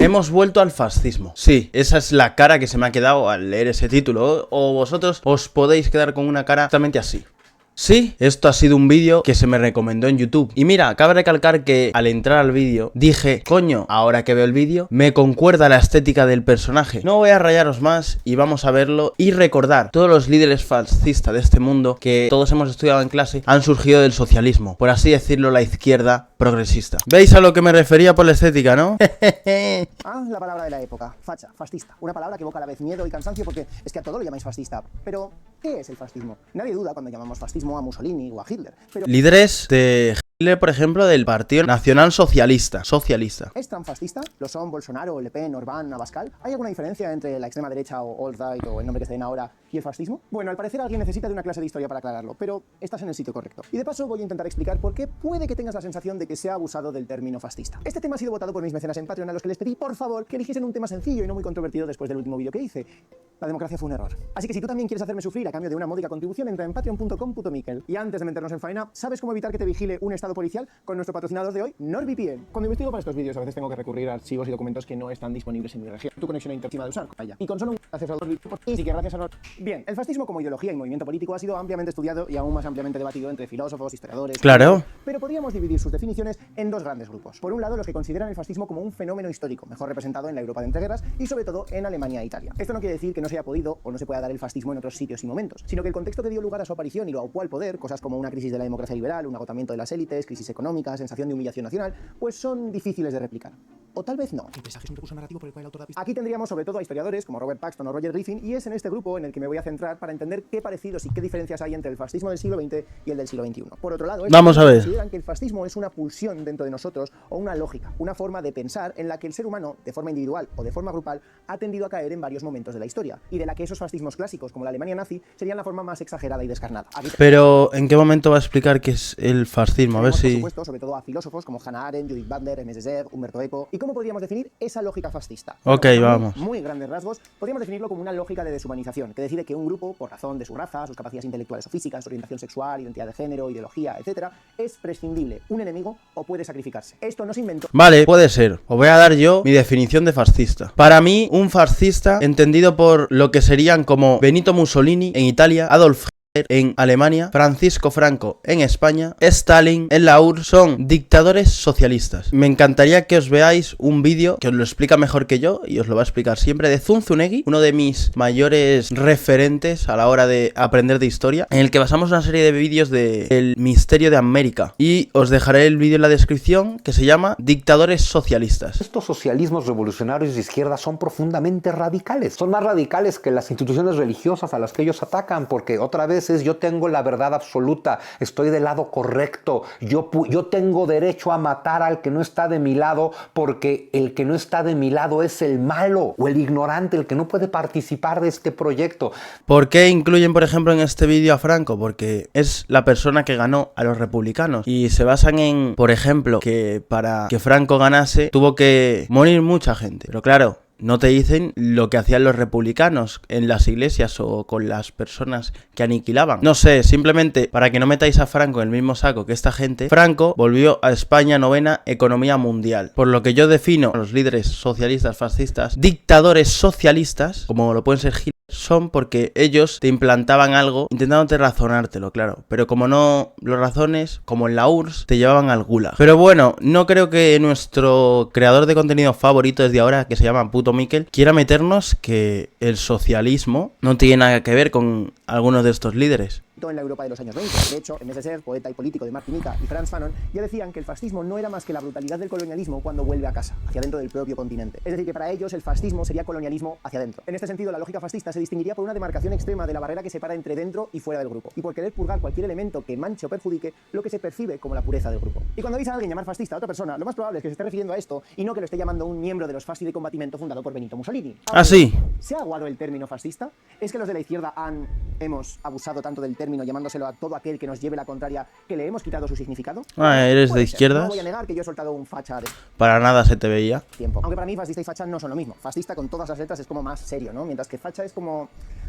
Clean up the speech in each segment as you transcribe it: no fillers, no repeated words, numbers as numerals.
Hemos vuelto al fascismo. Sí, esa es la cara que se me ha quedado al leer ese título. O vosotros os podéis quedar con una cara exactamente así. Sí, esto ha sido un vídeo que se me recomendó en YouTube. Y mira, cabe recalcar que al entrar al vídeo dije, coño, ahora que veo el vídeo, me concuerda la estética del personaje. No voy a rayaros más y vamos a verlo y recordar, todos los líderes fascistas de este mundo que todos hemos estudiado en clase han surgido del socialismo, por así decirlo, la izquierda progresista. ¿Veis a lo que me refería por la estética, no? La palabra de la época, facha, fascista. Una palabra que evoca a la vez miedo y cansancio porque es que a todo lo llamáis fascista. Pero, ¿qué es el fascismo? Nadie duda cuando llamamos fascismo a Mussolini o a Hitler. Pero Líderes de Hitler, por ejemplo, del Partido Nacional Socialista. ¿es tan fascista? ¿Lo son Bolsonaro, Le Pen, Orbán, Abascal? ¿Hay alguna diferencia entre la extrema derecha o alt-right o el nombre que se den ahora y el fascismo? Bueno, al parecer alguien necesita de una clase de historia para aclararlo, pero estás en el sitio correcto. Y de paso voy a intentar explicar por qué puede que tengas la sensación de que se ha abusado del término fascista. Este tema ha sido votado por mis mecenas en Patreon, a los que les pedí, por favor, que eligiesen un tema sencillo y no muy controvertido después del último vídeo que hice. La democracia fue un error. Así que si tú también quieres hacerme sufrir a cambio de una módica contribución, entra en patreon.com/mikel. Y antes de meternos en faena, ¿sabes cómo evitar que te vigile un estado policial? Con nuestro patrocinador de hoy, NordVPN. Cuando investigo para estos vídeos, a veces tengo que recurrir a archivos y documentos que no están disponibles en mi región. Tu conexión a internet de usar, vaya. Y con solo un acceso a NordVPN, y sí que gracias a NordVPN. Bien, el fascismo como ideología y movimiento político ha sido ampliamente estudiado y aún más ampliamente debatido entre filósofos, historiadores... Claro. Pero podríamos dividir sus definiciones en dos grandes grupos. Por un lado, los que consideran el fascismo como un fenómeno histórico, mejor representado en la Europa de entreguerras y sobre todo en Alemania e Italia. Esto no quiere decir que no se haya podido o no se pueda dar el fascismo en otros sitios y momentos, sino que el contexto que dio lugar a su aparición y lo aupó al poder, cosas como una crisis de la democracia liberal, un agotamiento de las élites, crisis económica, sensación de humillación nacional, pues son difíciles de replicar. O tal vez no. El paisaje es un recurso narrativo por el cual el autor da pistas. Aquí tendríamos sobre todo a historiadores como Robert Paxton o Roger Griffin, y es en este grupo en el que me voy a centrar para entender qué parecidos y qué diferencias hay entre el fascismo del siglo XX y el del siglo XXI. Por otro lado, vamos a ver. Consideran que el fascismo es una pulsión dentro de nosotros o una lógica, una forma de pensar en la que el ser humano, de forma individual o de forma grupal, ha tendido a caer en varios momentos de la historia, y de la que esos fascismos clásicos, como la Alemania nazi, serían la forma más exagerada y descarnada. Pero, ¿en qué momento va a explicar qué es el fascismo? A ver si... Por supuesto, sobre todo a filósofos como Hannah Arendt, Judith Butler, Ernest Husserl, Umberto Eco. ¿Y cómo podríamos definir esa lógica fascista? Ok, vamos. Muy grandes rasgos, podríamos definirlo como una lógica de deshumanización, que decide que un grupo, por razón de su raza, sus capacidades intelectuales o físicas, su orientación sexual, identidad de género, ideología, etc., es prescindible, un enemigo o puede sacrificarse. Esto no se inventó. Vale, puede ser. Os voy a dar yo mi definición de fascista. Para mí, un fascista, entendido por lo que serían como Benito Mussolini en Italia, Adolf en Alemania, Francisco Franco en España, Stalin en la URSS, son dictadores socialistas. Me encantaría que os veáis un vídeo que os lo explica mejor que yo, y os lo va a explicar siempre, de Zunzunegui, uno de mis mayores referentes a la hora de aprender de historia, en el que basamos una serie de vídeos de El Misterio de América, y os dejaré el vídeo en la descripción, que se llama Dictadores Socialistas. Estos socialismos revolucionarios de izquierda son profundamente radicales. Son más radicales que las instituciones religiosas a las que ellos atacan, porque otra vez es yo tengo la verdad absoluta, estoy del lado correcto, yo tengo derecho a matar al que no está de mi lado porque el que no está de mi lado es el malo o el ignorante, el que no puede participar de este proyecto. ¿Por qué incluyen, por ejemplo, en este vídeo a Franco? Porque es la persona que ganó a los republicanos, y se basan en, por ejemplo, que para que Franco ganase tuvo que morir mucha gente, pero claro, no te dicen lo que hacían los republicanos en las iglesias o con las personas que aniquilaban. No sé, simplemente para que no metáis a Franco en el mismo saco que esta gente, Franco volvió a España novena economía mundial. Por lo que yo defino a los líderes socialistas, fascistas, dictadores socialistas, como lo pueden ser Hitler, son porque ellos te implantaban algo intentándote razonártelo, claro, pero como no lo razones, como en la URSS, te llevaban al gulag. Pero bueno, no creo que nuestro creador de contenido favorito desde ahora, que se llama Puto Mikel, quiera meternos que el socialismo no tiene nada que ver con algunos de estos líderes. En la Europa de los años 20. De hecho, Ernest Husserl, poeta y político de Martinica, y Franz Fanon ya decían que el fascismo no era más que la brutalidad del colonialismo cuando vuelve a casa, hacia dentro del propio continente. Es decir, que para ellos el fascismo sería colonialismo hacia adentro. En este sentido, la lógica fascista se distinguiría por una demarcación extrema de la barrera que separa entre dentro y fuera del grupo, y por querer purgar cualquier elemento que manche o perjudique lo que se percibe como la pureza del grupo. Y cuando veis a alguien llamar fascista a otra persona, lo más probable es que se esté refiriendo a esto y no que lo esté llamando un miembro de los Fasci de Combattimento fundado por Benito Mussolini. Ah, sí. ¿Se ha aguado el término fascista? ¿Es que los de la izquierda hemos abusado tanto del término llamándoselo a todo aquel que nos lleve la contraria, que le hemos quitado su significado? ¿Eres de izquierdas? No voy a negar que yo he soltado un facha de Para nada se te veía. tiempo. Aunque para mí fascista y facha no son lo mismo. Fascista con todas las letras es como más serio, ¿no? Mientras que facha es como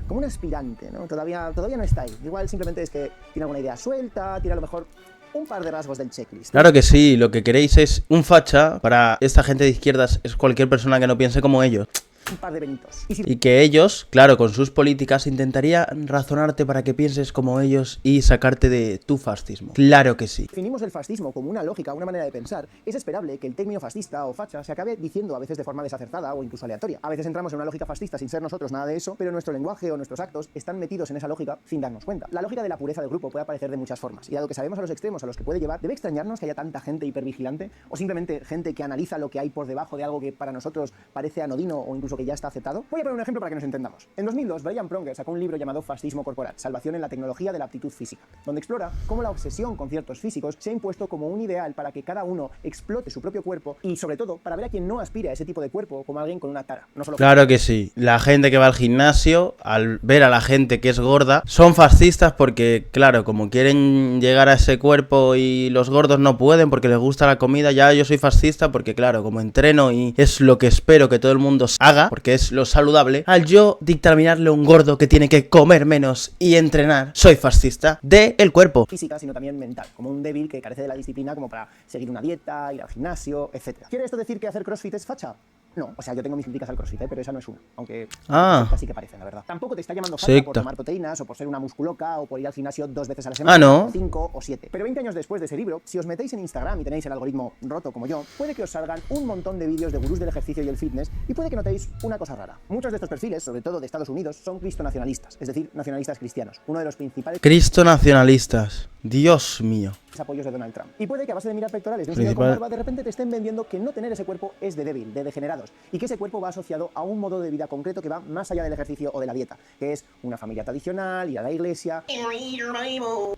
un aspirante, ¿no? Todavía no está ahí. Igual simplemente es que tiene alguna idea suelta, tiene a lo mejor un par de rasgos del checklist. Claro que sí, lo que queréis es un facha. Para esta gente de izquierdas es cualquier persona que no piense como ellos. Un par de benitos. Y que ellos, claro, con sus políticas intentarían razonarte para que pienses como ellos y sacarte de tu fascismo. Claro que sí. Definimos el fascismo como una lógica, una manera de pensar. Es esperable que el término fascista o facha se acabe diciendo a veces de forma desacertada o incluso aleatoria. A veces entramos en una lógica fascista sin ser nosotros nada de eso, pero nuestro lenguaje o nuestros actos están metidos en esa lógica sin darnos cuenta. La lógica de la pureza del grupo puede aparecer de muchas formas, y dado que sabemos a los extremos a los que puede llevar, debe extrañarnos que haya tanta gente hipervigilante o simplemente gente que analiza lo que hay por debajo de algo que para nosotros parece anodino o incluso que ya está aceptado. Voy a poner un ejemplo para que nos entendamos. En 2002, Brian Pronger sacó un libro llamado Fascismo Corporal, Salvación en la tecnología de la aptitud física, donde explora cómo la obsesión con ciertos físicos se ha impuesto como un ideal para que cada uno explote su propio cuerpo y, sobre todo, para ver a quien no aspira a ese tipo de cuerpo como alguien con una tara. No solo Claro que sí. La gente que va al gimnasio, al ver a la gente que es gorda, son fascistas porque, claro, como quieren llegar a ese cuerpo y los gordos no pueden porque les gusta la comida, ya yo soy fascista porque, claro, como entreno y es lo que espero que todo el mundo haga, porque es lo saludable, al yo dictaminarle a un gordo que tiene que comer menos y entrenar, soy fascista del cuerpo. física, sino también mental, como un débil que carece de la disciplina como para seguir una dieta, ir al gimnasio, etc. ¿Quiere esto decir que hacer crossfit es facha? No, o sea, yo tengo mis críticas al crossfit, pero esa no es una, aunque casi que parece, la verdad. Tampoco te está llamando facha por tomar proteínas o por ser una musculoca o por ir al gimnasio 2 veces a la semana, no. 5 o 7. Pero 20 años después de ese libro, si os metéis en Instagram y tenéis el algoritmo roto como yo, puede que os salgan un montón de vídeos de gurús del ejercicio y el fitness y puede que notéis una cosa rara. Muchos de estos perfiles, sobre todo de Estados Unidos, son cristonacionalistas, es decir, nacionalistas cristianos, uno de los principales cristonacionalistas. Dios mío. apoyos de Donald Trump. Y puede que a base de mirar pectorales de un señor con barba, de repente te estén vendiendo que no tener ese cuerpo es de débil, de degenerados, y que ese cuerpo va asociado a un modo de vida concreto que va más allá del ejercicio o de la dieta, que es una familia tradicional, ir a la iglesia,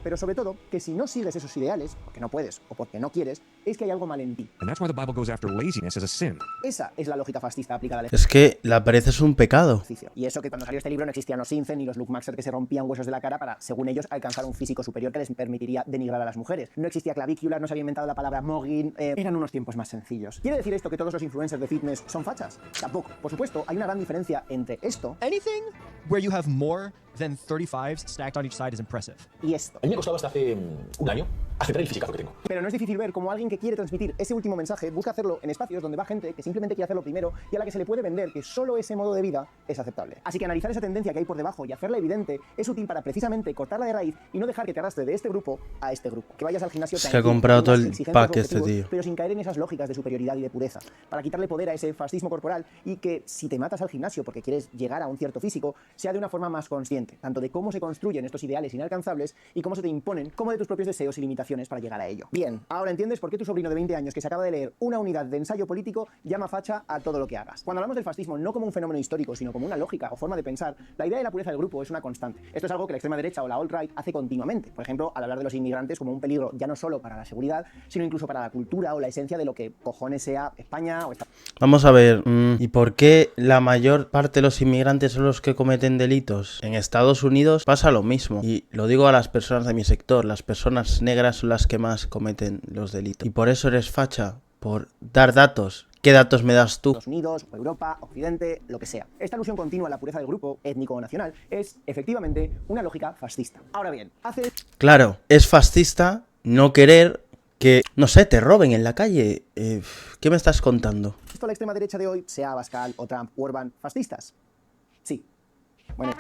pero sobre todo, que si no sigues esos ideales, porque no puedes o porque no quieres, es que hay algo mal en ti. And that's why the Bible goes after laziness as a sin. Esa es la lógica fascista aplicada al Es que la pereza es un pecado. ejercicio. Y eso que cuando salió este libro no existían los Sinfen ni los Luke Maxer que se rompían huesos de la cara para, según ellos, alcanzar un físico superior que les permitiría denigrar a las mujeres. No existía clavícula, no se había inventado la palabra mogging, eran unos tiempos más sencillos. ¿Quiere decir esto que todos los influencers de fitness son fachas? Tampoco. Por supuesto, hay una gran diferencia entre esto Anything where you have more than 35s stacked on each side is impressive. y esto. A mí me costaba hasta hace un año aceptar el fisicazo que tengo. Pero no es difícil ver cómo alguien que quiere transmitir ese último mensaje busca hacerlo en espacios donde va gente que simplemente quiere hacerlo primero y a la que se le puede vender que solo ese modo de vida es aceptable. Así que analizar esa tendencia que hay por debajo y hacerla evidente es útil para precisamente cortarla de raíz y no dejar que te arrastre de este grupo a este grupo. Que vayas al gimnasio Se ha comprado todo el pack este tío. pero sin caer en esas lógicas de superioridad y de pureza, para quitarle poder a ese fascismo corporal y que si te matas al gimnasio porque quieres llegar a un cierto físico, sea de una forma más consciente, tanto de cómo se construyen estos ideales inalcanzables y cómo se te imponen, como de tus propios deseos y limitaciones para llegar a ello. Bien, ahora entiendes por qué tu sobrino de 20 años que se acaba de leer una unidad de ensayo político llama facha a todo lo que hagas. Cuando hablamos del fascismo no como un fenómeno histórico, sino como una lógica o forma de pensar, la idea de la pureza del grupo es una constante. Esto es algo que la extrema derecha o la alt-right hace continuamente. Por ejemplo, al hablar de los inmigrantes como un peligro ya no solo para la seguridad, sino incluso para la cultura o la esencia de lo que cojones sea España o esta... Vamos a ver, ¿y por qué la mayor parte de los inmigrantes son los que cometen delitos? En Estados Unidos pasa lo mismo. Y lo digo a las personas de mi sector, las personas negras son las que más cometen los delitos. Y por eso eres facha, por dar datos. ¿Qué datos me das tú? Estados Unidos, o Europa, Occidente, lo que sea. Esta alusión continua a la pureza del grupo, étnico o nacional, es efectivamente una lógica fascista. Ahora bien, hace... Claro, es fascista no querer que, no sé, te roben en la calle. ¿Qué me estás contando? ¿Esto la extrema derecha de hoy, sea Abascal o Trump o Orbán, fascistas? Sí. Bueno...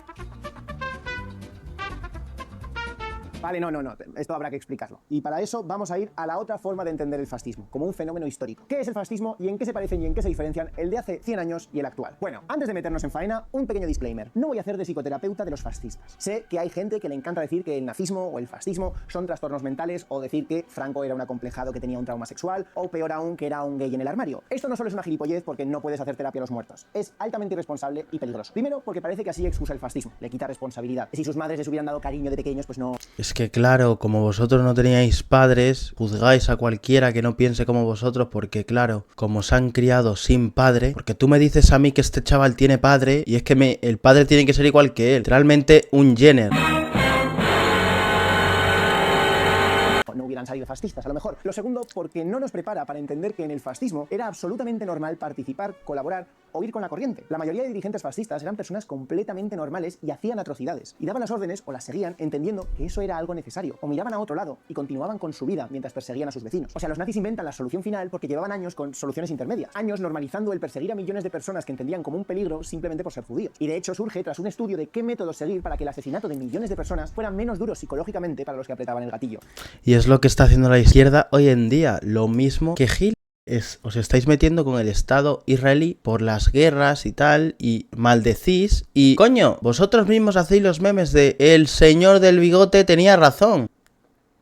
Vale, no, esto habrá que explicarlo. Y para eso vamos a ir a la otra forma de entender el fascismo, como un fenómeno histórico. ¿Qué es el fascismo y en qué se parecen y en qué se diferencian el de hace 100 años y el actual? Bueno, antes de meternos en faena, un pequeño disclaimer. No voy a hacer de psicoterapeuta de los fascistas. Sé que hay gente que le encanta decir que el nazismo o el fascismo son trastornos mentales o decir que Franco era un acomplejado que tenía un trauma sexual o peor aún que era un gay en el armario. Esto no solo es una gilipollez porque no puedes hacer terapia a los muertos. Es altamente irresponsable y peligroso. Primero, porque parece que así excusa el fascismo, le quita responsabilidad. Si sus madres les hubieran dado cariño de pequeños, pues no... Es que claro, como vosotros no teníais padres, juzgáis a cualquiera que no piense como vosotros porque claro, como se han criado sin padre, porque tú me dices a mí que este chaval tiene padre y es que el padre tiene que ser igual que él, literalmente un Jenner. No hubieran salido fascistas, a lo mejor. Lo segundo, porque no nos prepara para entender que en el fascismo era absolutamente normal participar, colaborar o ir con la corriente. La mayoría de dirigentes fascistas eran personas completamente normales y hacían atrocidades, y daban las órdenes o las seguían entendiendo que eso era algo necesario, o miraban a otro lado y continuaban con su vida mientras perseguían a sus vecinos. O sea, los nazis inventan la solución final porque llevaban años con soluciones intermedias, años normalizando el perseguir a millones de personas que entendían como un peligro simplemente por ser judíos. Y de hecho surge tras un estudio de qué métodos seguir para que el asesinato de millones de personas fuera menos duro psicológicamente para los que apretaban el gatillo. Y es lo que está haciendo la izquierda hoy en día, lo mismo que Hitler. Os estáis metiendo con el Estado israelí por las guerras y tal, y maldecís, y coño, vosotros mismos hacéis los memes de el señor del bigote tenía razón.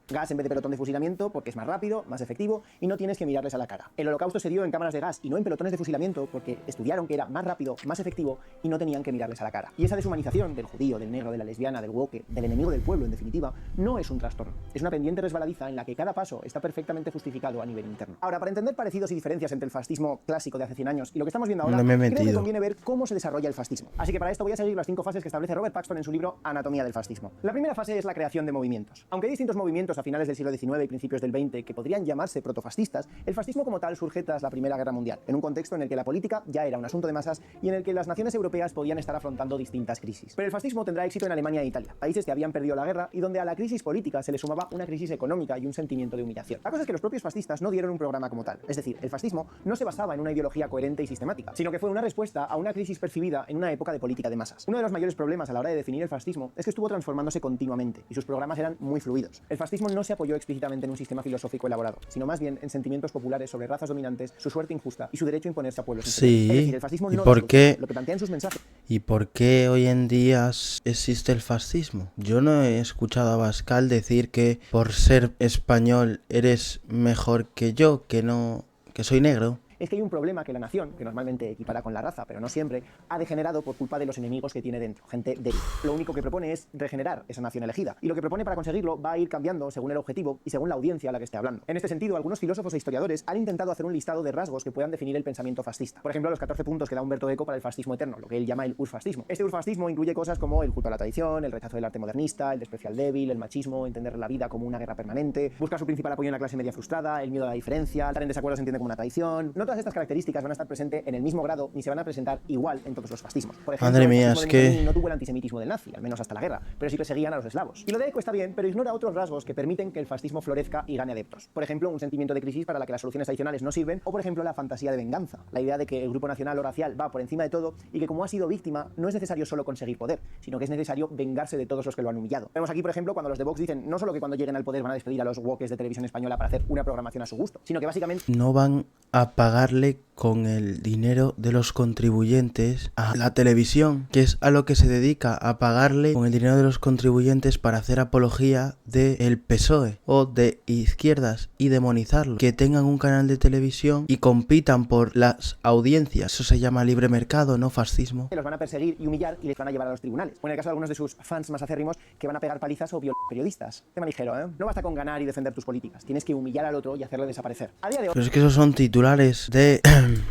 Gas en vez de pelotón de fusilamiento porque es más rápido, más efectivo y no tienes que mirarles a la cara. El holocausto se dio en cámaras de gas y no en pelotones de fusilamiento porque estudiaron que era más rápido, más efectivo y no tenían que mirarles a la cara. Y esa deshumanización del judío, del negro, de la lesbiana, del woke, del enemigo del pueblo en definitiva, no es un trastorno. Es una pendiente resbaladiza en la que cada paso está perfectamente justificado a nivel interno. Ahora, para entender parecidos y diferencias entre el fascismo clásico de hace 100 años y lo que estamos viendo ahora, creo que conviene ver cómo se desarrolla el fascismo. Así que para esto voy a seguir las 5 fases que establece Robert Paxton en su libro Anatomía del fascismo. La primera fase es la creación de movimientos. Aunque hay distintos movimientos a finales del siglo XIX y principios del XX que podrían llamarse protofascistas, el fascismo como tal surge tras la Primera Guerra Mundial, en un contexto en el que la política ya era un asunto de masas y en el que las naciones europeas podían estar afrontando distintas crisis. Pero el fascismo tendrá éxito en Alemania e Italia, países que habían perdido la guerra y donde a la crisis política se le sumaba una crisis económica y un sentimiento de humillación. La cosa es que los propios fascistas no dieron un programa como tal, es decir, el fascismo no se basaba en una ideología coherente y sistemática, sino que fue una respuesta a una crisis percibida en una época de política de masas. Uno de los mayores problemas a la hora de definir el fascismo es que estuvo transformándose continuamente y sus programas eran muy fluidos. El fascismo no se apoyó explícitamente en un sistema filosófico elaborado, sino más bien en sentimientos populares sobre razas dominantes, su suerte injusta y su derecho a imponerse a pueblos inferiores. Es decir, el fascismo no por qué lo que plantean sus mensajes. ¿Y por qué hoy en día existe el fascismo? Yo no he escuchado a Abascal decir que por ser español eres mejor que yo, que soy negro. Es que hay un problema que la nación, que normalmente equipara con la raza, pero no siempre, ha degenerado por culpa de los enemigos que tiene dentro, gente débil. Lo único que propone es regenerar esa nación elegida, y lo que propone para conseguirlo va a ir cambiando según el objetivo y según la audiencia a la que esté hablando. En este sentido, algunos filósofos e historiadores han intentado hacer un listado de rasgos que puedan definir el pensamiento fascista. Por ejemplo, los 14 puntos que da Umberto Eco para el fascismo eterno, lo que él llama el urfascismo. Este urfascismo incluye cosas como el culto a la tradición, el rechazo del arte modernista, el desprecio al débil, el machismo, entender la vida como una guerra permanente, buscar su principal apoyo en la clase media frustrada, el miedo a la diferencia, estar en desacuerdo se entiende como una traición. No todas estas características van a estar presentes en el mismo grado ni se van a presentar igual en todos los fascismos. Por ejemplo, madre mía, el es fascismo de Mussolini que no tuvo el antisemitismo del nazi, al menos hasta la guerra, pero sí perseguían a los eslavos. Y lo de Eco está bien, pero ignora otros rasgos que permiten que el fascismo florezca y gane adeptos. Por ejemplo, un sentimiento de crisis para la que las soluciones adicionales no sirven, o por ejemplo, la fantasía de venganza, la idea de que el grupo nacional o racial va por encima de todo y que como ha sido víctima, no es necesario solo conseguir poder, sino que es necesario vengarse de todos los que lo han humillado. Vemos aquí, por ejemplo, cuando los de Vox dicen no solo que cuando lleguen al poder van a despedir a los wokes de Televisión Española para hacer una programación a su gusto, sino que básicamente no van a pagarle con el dinero de los contribuyentes a la televisión, que es a lo que se dedica, a pagarle con el dinero de los contribuyentes para hacer apología del PSOE o de izquierdas y demonizarlo. Que tengan un canal de televisión y compitan por las audiencias. Eso se llama libre mercado, no fascismo. los van a perseguir y humillar y les van a llevar a los tribunales. O en el caso de algunos de sus fans más acérrimos que van a pegar palizas o violar periodistas. Tema ligero, ¿eh? No basta con ganar y defender tus políticas. Tienes que humillar al otro y hacerle desaparecer. A día de hoy... Pero es que esos son titulares de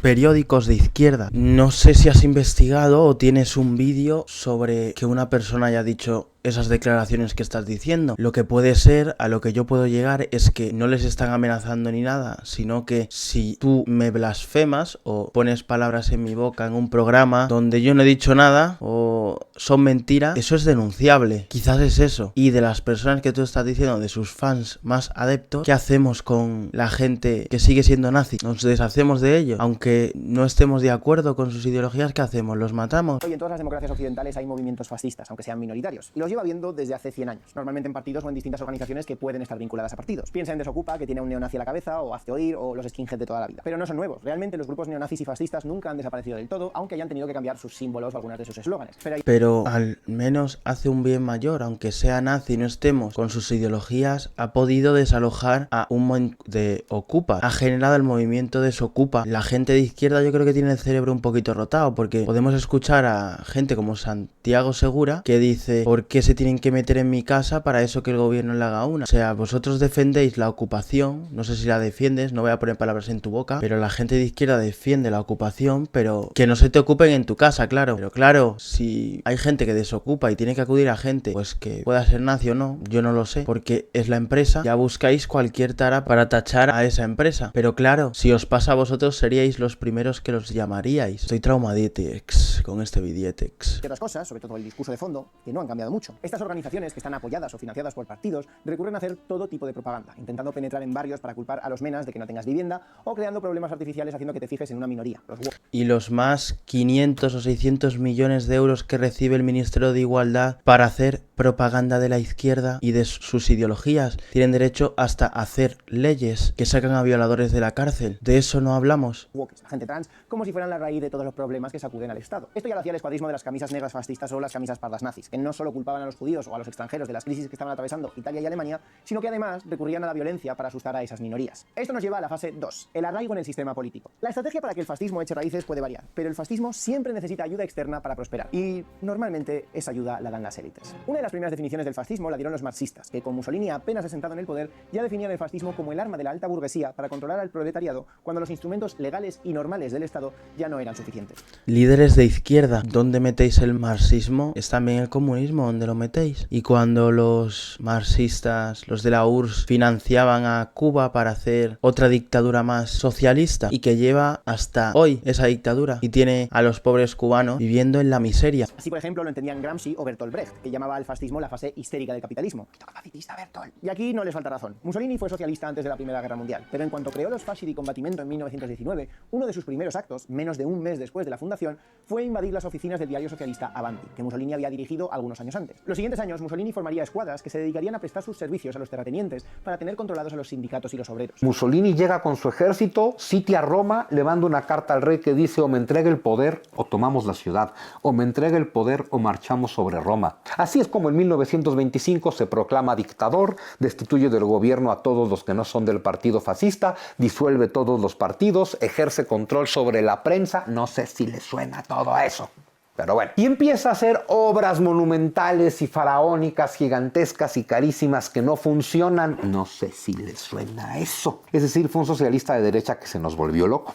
periódicos de izquierda. No sé si has investigado o tienes un vídeo sobre que una persona haya dicho esas declaraciones que estás diciendo. Lo que puede ser, a lo que yo puedo llegar, es que no les están amenazando ni nada, sino que si tú me blasfemas o pones palabras en mi boca en un programa donde yo no he dicho nada o son mentiras, eso es denunciable. Quizás es eso. Y de las personas que tú estás diciendo, de sus fans más adeptos, ¿qué hacemos con la gente que sigue siendo nazi? ¿Nos deshacemos de ellos? Aunque no estemos de acuerdo con sus ideologías, ¿qué hacemos? ¿Los matamos? Hoy en todas las democracias occidentales hay movimientos fascistas, aunque sean minoritarios. Y los lleva viendo desde hace 100 años, normalmente en partidos o en distintas organizaciones que pueden estar vinculadas a partidos. Piensa en Desocupa, que tiene un neonazi a la cabeza, o Hazte Oír, o los skinhead de toda la vida. Pero no son nuevos. Realmente los grupos neonazis y fascistas nunca han desaparecido del todo, aunque hayan tenido que cambiar sus símbolos o algunas de sus eslóganes. Pero al menos hace un bien mayor, aunque sea nazi y no estemos con sus ideologías, ha podido desalojar a un montón de Ocupa. Ha generado el movimiento Desocupa. La gente de izquierda yo creo que tiene el cerebro un poquito rotado, porque podemos escuchar a gente como Santiago Segura que dice: ¿por qué qué se tienen que meter en mi casa para eso que el gobierno le haga una? O sea, vosotros defendéis la ocupación, no sé si la defiendes, no voy a poner palabras en tu boca, pero la gente de izquierda defiende la ocupación, pero que no se te ocupen en tu casa, claro. Pero claro, si hay gente que desocupa y tiene que acudir a gente, pues que pueda ser nazi o no, yo no lo sé, porque es la empresa, ya buscáis cualquier tara para tachar a esa empresa. Pero claro, si os pasa a vosotros seríais los primeros que los llamaríais. Estoy traumadítex con este vidietex. Y otras cosas, sobre todo el discurso de fondo, que no han cambiado mucho. Estas organizaciones que están apoyadas o financiadas por partidos recurren a hacer todo tipo de propaganda, intentando penetrar en barrios para culpar a los menas de que no tengas vivienda o creando problemas artificiales haciendo que te fijes en una minoría. Y los más 500 o 600 millones de euros que recibe el Ministerio de Igualdad para hacer propaganda de la izquierda y de sus ideologías, tienen derecho hasta a hacer leyes que sacan a violadores de la cárcel. De eso no hablamos. La gente trans, como si fueran la raíz de todos los problemas que sacuden al Estado. Esto ya lo hacía el escuadrismo de las camisas negras fascistas o las camisas pardas nazis, que no solo culpaban a los judíos o a los extranjeros de las crisis que estaban atravesando Italia y Alemania, sino que además recurrían a la violencia para asustar a esas minorías. Esto nos lleva a la fase 2, el arraigo en el sistema político. La estrategia para que el fascismo eche raíces puede variar, pero el fascismo siempre necesita ayuda externa para prosperar, y normalmente esa ayuda la dan las élites. Una de las primeras definiciones del fascismo la dieron los marxistas, que con Mussolini apenas asentado en el poder ya definían el fascismo como el arma de la alta burguesía para controlar al proletariado cuando los instrumentos legales y normales del Estado ya no eran suficientes. Líderes de izquierda, ¿dónde metéis el marxismo? Es también el comunismo donde lo metéis. Y cuando los marxistas, los de la URSS, financiaban a Cuba para hacer otra dictadura más socialista y que lleva hasta hoy esa dictadura y tiene a los pobres cubanos viviendo en la miseria. Así, por ejemplo, lo entendían Gramsci o Bertolt Brecht, que llamaba al fascismo la fase histérica del capitalismo. Capacitista Bertolt. Y aquí no les falta razón. Mussolini fue socialista antes de la Primera Guerra Mundial, pero en cuanto creó los Fasci di Combattimento en 1919, uno de sus primeros actos, menos de un mes después de la fundación, fue invadir las oficinas del diario socialista Avanti, que Mussolini había dirigido algunos años antes. Los siguientes años, Mussolini formaría escuadras que se dedicarían a prestar sus servicios a los terratenientes para tener controlados a los sindicatos y los obreros. Mussolini llega con su ejército, sitia Roma, le manda una carta al rey que dice: o me entrega el poder o tomamos la ciudad, o me entrega el poder o marchamos sobre Roma. Así es como en 1925 se proclama dictador, destituye del gobierno a todos los que no son del partido fascista, disuelve todos los partidos, ejerce control sobre la prensa. No sé si le suena todo eso, pero bueno. Y empieza a hacer obras monumentales y faraónicas, gigantescas y carísimas que no funcionan. No sé si le suena eso. Es decir, fue un socialista de derecha que se nos volvió loco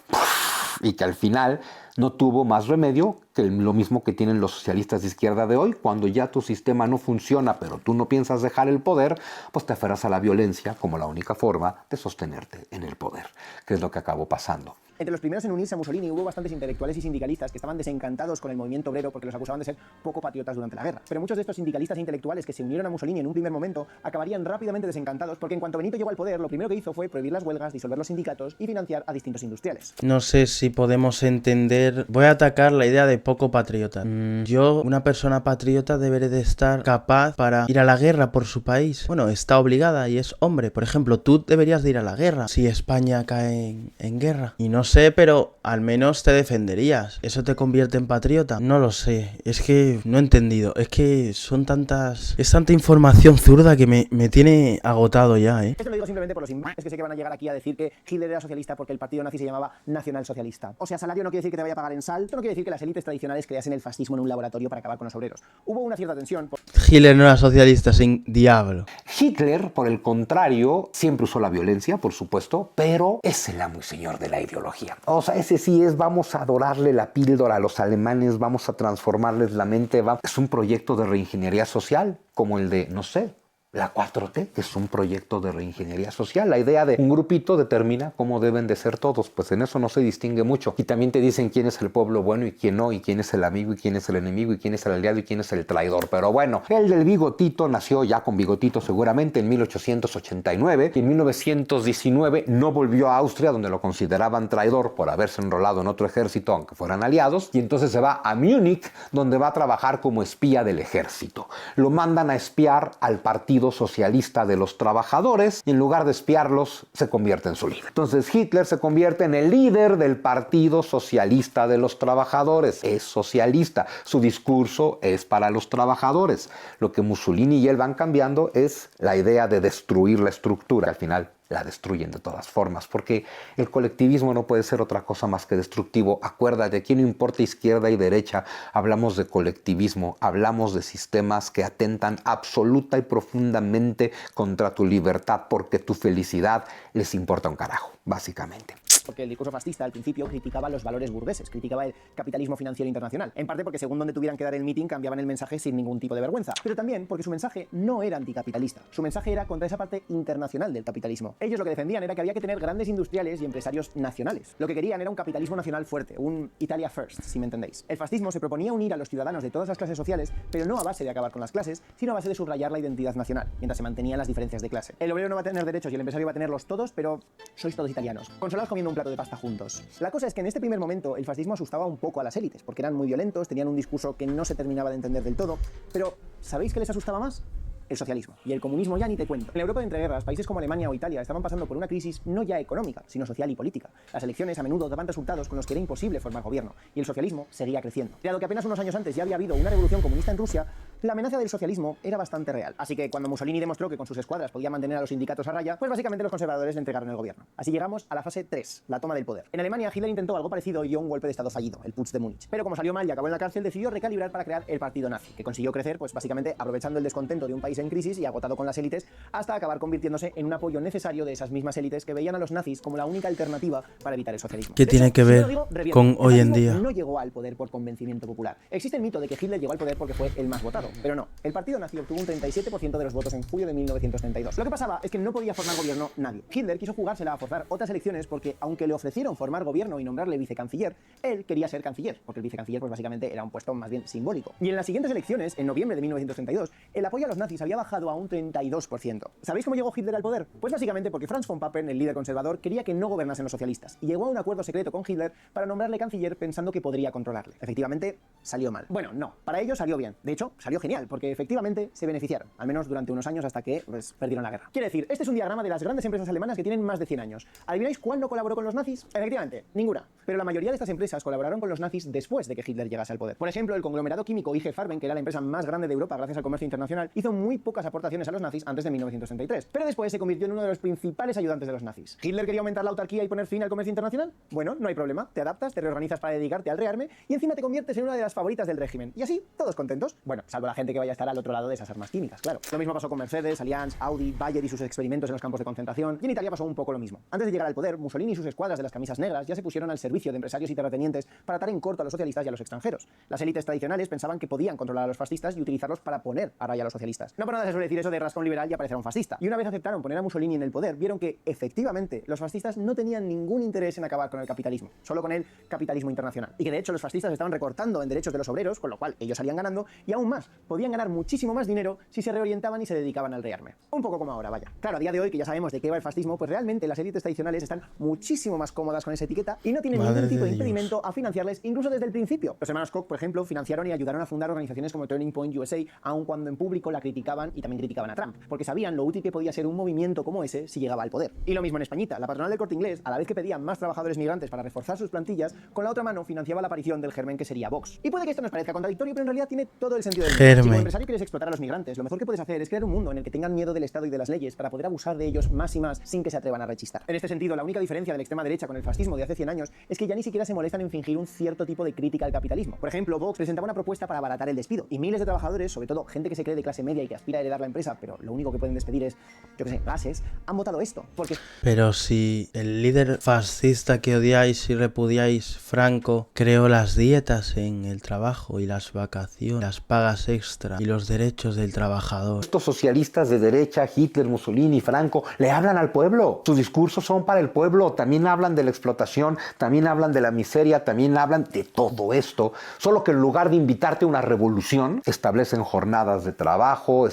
y que al final no tuvo más remedio que lo mismo que tienen los socialistas de izquierda de hoy. Cuando ya tu sistema no funciona, pero tú no piensas dejar el poder, pues te aferras a la violencia como la única forma de sostenerte en el poder, que es lo que acabó pasando. Entre los primeros en unirse a Mussolini hubo bastantes intelectuales y sindicalistas que estaban desencantados con el movimiento obrero porque los acusaban de ser poco patriotas durante la guerra. Pero muchos de estos sindicalistas e intelectuales que se unieron a Mussolini en un primer momento acabarían rápidamente desencantados porque en cuanto Benito llegó al poder, lo primero que hizo fue prohibir las huelgas, disolver los sindicatos y financiar a distintos industriales. No sé si podemos entender... Voy a atacar la idea de poco patriota. Yo, una persona patriota, debería de estar capaz para ir a la guerra por su país. Bueno, está obligada y es hombre. Por ejemplo, tú deberías de ir a la guerra si España cae en guerra. Y no sé, pero al menos te defenderías. ¿Eso te convierte en patriota? No lo sé. Es que no he entendido. Es que son tantas... Es tanta información zurda que me tiene agotado ya, ¿eh? Esto lo digo simplemente por los imbéciles que sé que van a llegar aquí a decir que Hitler era socialista porque el partido nazi se llamaba nacionalsocialista. O sea, salario no quiere decir que te vaya a pagar en sal. Esto no quiere decir que las élites tradicionales creasen el fascismo en un laboratorio para acabar con los obreros. Hubo una cierta tensión. Hitler no era socialista sin diablo. Hitler, por el contrario, siempre usó la violencia, por supuesto, pero es el amo y señor de la ideología. O sea, ese sí es: vamos a adorarle la píldora a los alemanes, vamos a transformarles la mente. Es un proyecto de reingeniería social, como el de, no sé, la 4T, que es un proyecto de reingeniería social. La idea de un grupito determina cómo deben de ser todos. Pues en eso no se distingue mucho. Y también te dicen quién es el pueblo bueno y quién no, y quién es el amigo y quién es el enemigo, y quién es el aliado y quién es el traidor. Pero bueno, el del bigotito nació ya con bigotito seguramente en 1889. Y en 1919 no volvió a Austria, donde lo consideraban traidor por haberse enrolado en otro ejército, aunque fueran aliados. Y entonces se va a Múnich, donde va a trabajar como espía del ejército. Lo mandan a espiar al Partido Socialista de los Trabajadores, y en lugar de espiarlos se convierte en su líder. Entonces Hitler se convierte en el líder del Partido Socialista de los Trabajadores. Es socialista, su discurso es para los trabajadores. Lo que Mussolini y él van cambiando es la idea de destruir la estructura. Al final la destruyen de todas formas, porque el colectivismo no puede ser otra cosa más que destructivo. Acuérdate, aquí no importa izquierda y derecha, hablamos de colectivismo, hablamos de sistemas que atentan absoluta y profundamente contra tu libertad, porque tu felicidad les importa un carajo, básicamente. Porque el discurso fascista al principio criticaba los valores burgueses, criticaba el capitalismo financiero internacional. En parte porque según donde tuvieran que dar el meeting cambiaban el mensaje sin ningún tipo de vergüenza. Pero también porque su mensaje no era anticapitalista. Su mensaje era contra esa parte internacional del capitalismo. Ellos lo que defendían era que había que tener grandes industriales y empresarios nacionales. Lo que querían era un capitalismo nacional fuerte, un Italia First, si me entendéis. El fascismo se proponía unir a los ciudadanos de todas las clases sociales, pero no a base de acabar con las clases, sino a base de subrayar la identidad nacional, mientras se mantenían las diferencias de clase. El obrero no va a tener derechos y el empresario va a tenerlos todos, pero sois todos italianos. Consolados comiendo un plato de pasta juntos. La cosa es que en este primer momento el fascismo asustaba un poco a las élites, porque eran muy violentos, tenían un discurso que no se terminaba de entender del todo, pero ¿sabéis qué les asustaba más? El socialismo. Y el comunismo ya ni te cuento. En la Europa de entreguerras, países como Alemania o Italia estaban pasando por una crisis no ya económica, sino social y política. Las elecciones a menudo daban resultados con los que era imposible formar gobierno, y el socialismo seguía creciendo. Dado que apenas unos años antes ya había habido una revolución comunista en Rusia, la amenaza del socialismo era bastante real. Así que cuando Mussolini demostró que con sus escuadras podía mantener a los sindicatos a raya, pues básicamente los conservadores le entregaron el gobierno. Así llegamos a la fase 3, la toma del poder. En Alemania, Hitler intentó algo parecido y dio un golpe de estado fallido, el Putsch de Múnich. Pero como salió mal y acabó en la cárcel, decidió recalibrar para crear el partido nazi, que consiguió crecer, pues básicamente aprovechando el descontento de un país en crisis y agotado con las élites, hasta acabar convirtiéndose en un apoyo necesario de esas mismas élites que veían a los nazis como la única alternativa para evitar el socialismo. ¿Qué tiene que ver con hoy en día? No llegó al poder por convencimiento popular. Existe el mito de que Hitler llegó al poder porque fue el más votado, pero no. El partido nazi obtuvo un 37% de los votos en julio de 1932. Lo que pasaba es que no podía formar gobierno nadie. Hitler quiso jugársela a forzar otras elecciones porque, aunque le ofrecieron formar gobierno y nombrarle vicecanciller, él quería ser canciller, porque el vicecanciller pues básicamente era un puesto más bien simbólico. Y en las siguientes elecciones, en noviembre de 1932, el apoyo a los nazis había bajado a un 32%. ¿Sabéis cómo llegó Hitler al poder? Pues básicamente porque Franz von Papen, el líder conservador, quería que no gobernasen los socialistas y llegó a un acuerdo secreto con Hitler para nombrarle canciller pensando que podría controlarle. Efectivamente, salió mal. Bueno, no, para ellos salió bien. De hecho, salió genial, porque efectivamente se beneficiaron, al menos durante unos años hasta que pues, perdieron la guerra. Quiere decir, este es un diagrama de las grandes empresas alemanas que tienen más de 100 años. ¿Adivináis cuál no colaboró con los nazis? Efectivamente, ninguna. Pero la mayoría de estas empresas colaboraron con los nazis después de que Hitler llegase al poder. Por ejemplo, el conglomerado químico IG Farben, que era la empresa más grande de Europa gracias al comercio internacional, hizo muy pocas aportaciones a los nazis antes de 1933. Pero después se convirtió en uno de los principales ayudantes de los nazis. ¿Hitler quería aumentar la autarquía y poner fin al comercio internacional? Bueno, no hay problema. Te adaptas, te reorganizas para dedicarte al rearme y encima te conviertes en una de las favoritas del régimen. Y así, todos contentos. Bueno, salvo la gente que vaya a estar al otro lado de esas armas químicas, claro. Lo mismo pasó con Mercedes, Allianz, Audi, Bayer y sus experimentos en los campos de concentración. Y en Italia pasó un poco lo mismo. Antes de llegar al poder, Mussolini y sus escuadras de las camisas negras ya se pusieron al servicio de empresarios y terratenientes para atar en corto a los socialistas y a los extranjeros. Las élites tradicionales pensaban que podían controlar a los fascistas y utilizarlos para poner a raya a los socialistas. No por nada se suele decir eso de rasca un liberal y aparecerá un fascista. Y una vez aceptaron poner a Mussolini en el poder, vieron que efectivamente los fascistas no tenían ningún interés en acabar con el capitalismo, solo con el capitalismo internacional. Y que de hecho los fascistas estaban recortando en derechos de los obreros, con lo cual ellos salían ganando, y aún más, podían ganar muchísimo más dinero si se reorientaban y se dedicaban al rearme. Un poco como ahora, vaya. Claro, a día de hoy que ya sabemos de qué va el fascismo, pues realmente las élites tradicionales están muchísimo más cómodas con esa etiqueta y no tienen ningún tipo de impedimento a financiarles incluso desde el principio. Los hermanos Koch, por ejemplo, financiaron y ayudaron a fundar organizaciones como Turning Point USA, aun cuando en público la criticaban y también criticaban a Trump, porque sabían lo útil que podía ser un movimiento como ese si llegaba al poder. Y lo mismo en Españita, la patronal del Corte Inglés, a la vez que pedía más trabajadores migrantes para reforzar sus plantillas, con la otra mano financiaba la aparición del germen que sería Vox. Y puede que esto nos parezca contradictorio, pero en realidad tiene todo el sentido del mundo. Si como empresario quieres explotar a los migrantes, lo mejor que puedes hacer es crear un mundo en el que tengan miedo del Estado y de las leyes para poder abusar de ellos más y más sin que se atrevan a rechistar. En este sentido, la única diferencia de la extrema derecha con el fascismo de hace 100 años es que ya ni siquiera se molestan en fingir un cierto tipo de crítica al capitalismo. Por ejemplo, Vox presentaba una propuesta para abaratar el despido y miles de trabajadores, sobre todo gente que se cree de clase media y que aspira a heredar la empresa, pero lo único que pueden despedir es, yo qué sé, gases, han votado esto. Porque... Pero si el líder fascista que odiáis y repudiáis, Franco, creó las dietas en el trabajo y las vacaciones, las pagas extra y los derechos del trabajador. Estos socialistas de derecha, Hitler, Mussolini, Franco, le hablan al pueblo. Sus discursos son para el pueblo. También hablan de la explotación, también hablan de la miseria, también hablan de todo esto. Solo que en lugar de invitarte a una revolución, establecen jornadas de trabajo,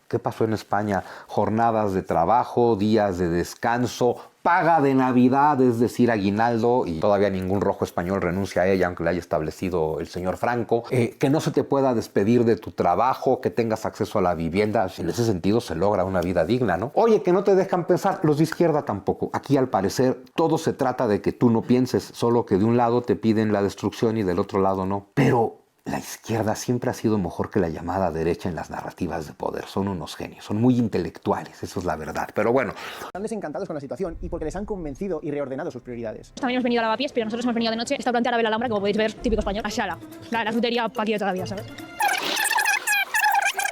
¿qué pasó en España? Jornadas de trabajo, días de descanso, paga de Navidad, es decir, aguinaldo, y todavía ningún rojo español renuncia a ella, aunque la haya establecido el señor Franco, que no se te pueda despedir de tu trabajo, que tengas acceso a la vivienda. En ese sentido se logra una vida digna, ¿no? Oye, que no te dejan pensar, los de izquierda tampoco. Aquí, al parecer, todo se trata de que tú no pienses, solo que de un lado te piden la destrucción y del otro lado no. Pero la izquierda siempre ha sido mejor que la llamada derecha en las narrativas de poder. Son unos genios, son muy intelectuales, eso es la verdad. Pero bueno. Están desencantados con la situación y porque les han convencido y reordenado sus prioridades. También hemos venido a Lavapiés, pero nosotros hemos venido de noche. Restaurante árabe La Alhambra, como podéis ver, típico español. A Shala, la frutería pa' aquí de toda la vida, ¿sabes?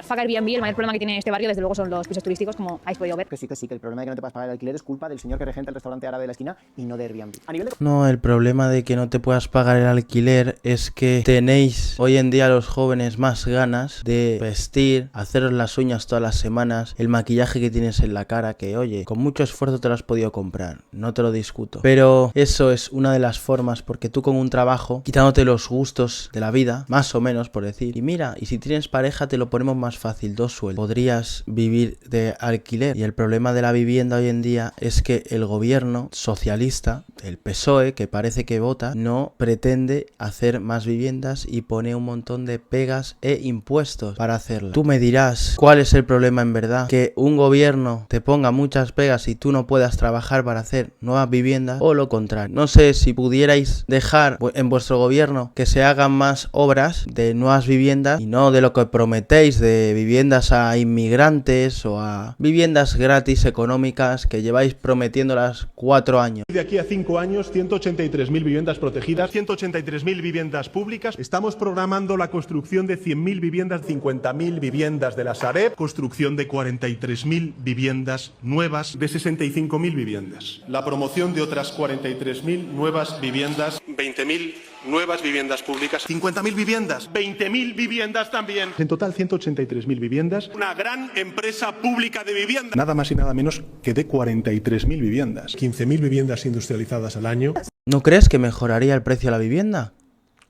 Pagar Airbnb, el mayor problema que tiene este barrio, desde luego, son los pisos turísticos, como habéis podido ver. Que sí, que el problema de que no te puedas pagar el alquiler es culpa del señor que regenta el restaurante árabe de la esquina y no de Airbnb. A nivel de... No, el problema de que no te puedas pagar el alquiler es que tenéis hoy en día los jóvenes más ganas de vestir, haceros las uñas todas las semanas, el maquillaje que tienes en la cara, que oye, con mucho esfuerzo te lo has podido comprar, no te lo discuto. Pero eso es una de las formas, porque tú con un trabajo, quitándote los gustos de la vida, más o menos por decir, y mira, y si tienes pareja te lo ponemos más fácil, 2 sueldos. Podrías vivir de alquiler. Y el problema de la vivienda hoy en día es que el gobierno socialista, el PSOE, que parece que vota, no pretende hacer más viviendas y pone un montón de pegas e impuestos para hacerlo. Tú me dirás cuál es el problema en verdad, que un gobierno te ponga muchas pegas y tú no puedas trabajar para hacer nuevas viviendas, o lo contrario. No sé si pudierais dejar en vuestro gobierno que se hagan más obras de nuevas viviendas y no de lo que prometéis de viviendas a inmigrantes o a viviendas gratis económicas que lleváis prometiéndolas 4 años. De aquí a 5 años, 183.000 viviendas protegidas, 183.000 viviendas públicas. Estamos programando la construcción de 100.000 viviendas, 50.000 viviendas de la Sareb, construcción de 43.000 viviendas nuevas, de 65.000 viviendas. La promoción de otras 43.000 nuevas viviendas, 20.000 nuevas viviendas públicas, 50.000 viviendas, 20.000 viviendas también. En total, 183.000 viviendas. Una gran empresa pública de vivienda. Nada más y nada menos que de 43.000 viviendas. 15.000 viviendas industrializadas al año. ¿No crees que mejoraría el precio de la vivienda?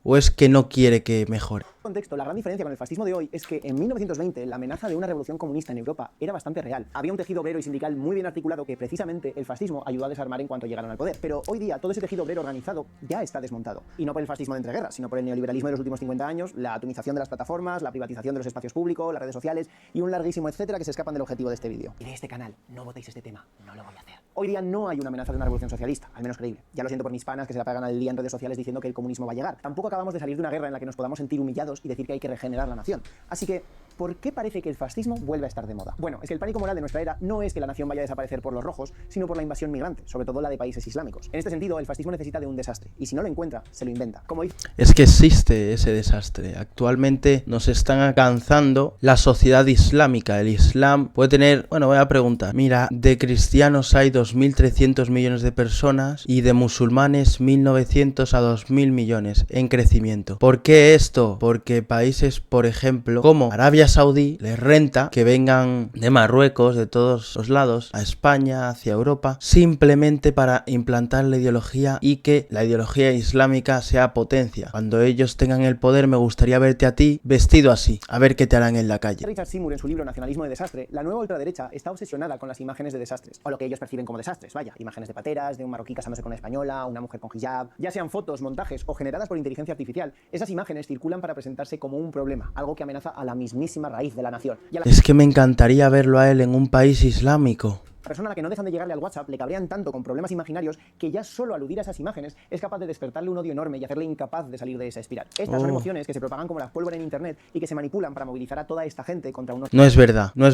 ¿O es que no quiere que mejore? Contexto, la gran diferencia con el fascismo de hoy es que en 1920 la amenaza de una revolución comunista en Europa era bastante real. Había un tejido obrero y sindical muy bien articulado que precisamente el fascismo ayudó a desarmar en cuanto llegaron al poder. Pero hoy día todo ese tejido obrero organizado ya está desmontado. Y no por el fascismo de entreguerras, sino por el neoliberalismo de los últimos 50 años, la atomización de las plataformas, la privatización de los espacios públicos, las redes sociales y un larguísimo etcétera que se escapan del objetivo de este vídeo. Y de este canal, no votéis este tema, no lo voy a hacer. Hoy día no hay una amenaza de una revolución socialista, al menos creíble. Ya lo siento por mis panas que se la pagan al día en redes sociales diciendo que el comunismo va a llegar. Tampoco acabamos de salir de una guerra en la que nos podamos sentir humillados y decir que hay que regenerar la nación. Así que, ¿por qué parece que el fascismo vuelve a estar de moda? Bueno, es que el pánico moral de nuestra era no es que la nación vaya a desaparecer por los rojos, sino por la invasión migrante, sobre todo la de países islámicos. En este sentido, el fascismo necesita de un desastre, y si no lo encuentra, se lo inventa. Como dice... Es que existe ese desastre. Actualmente nos están alcanzando la sociedad islámica. El Islam puede tener... Bueno, voy a preguntar. Mira, de cristianos hay 2.300 millones de personas y de musulmanes 1.900 a 2.000 millones en crecimiento. ¿Por qué esto? Porque países, por ejemplo, como Arabia Saudí, les renta que vengan de Marruecos, de todos los lados, a España, hacia Europa, simplemente para implantar la ideología y que la ideología islámica sea potencia. Cuando ellos tengan el poder, me gustaría verte a ti vestido así, a ver qué te harán en la calle. Richard Seymour en su libro Nacionalismo de Desastre, la nueva ultraderecha está obsesionada con las imágenes de desastres, o lo que ellos perciben como desastres, vaya, imágenes de pateras, de un marroquí casándose con una española, una mujer con hijab, ya sean fotos, montajes o generadas por inteligencia artificial, esas imágenes circulan para presentarse como un problema, algo que amenaza a la mismísima raíz de la nación. Es que me encantaría verlo a él en un país islámico. La persona a la que no dejan de llegarle al WhatsApp le cabrean tanto con problemas imaginarios que ya solo aludir a esas imágenes es capaz de despertarle un odio enorme y hacerle incapaz de salir de esa espiral. Estas son emociones que se propagan como la pólvora en internet y que se manipulan para movilizar a toda esta gente contra unos... No es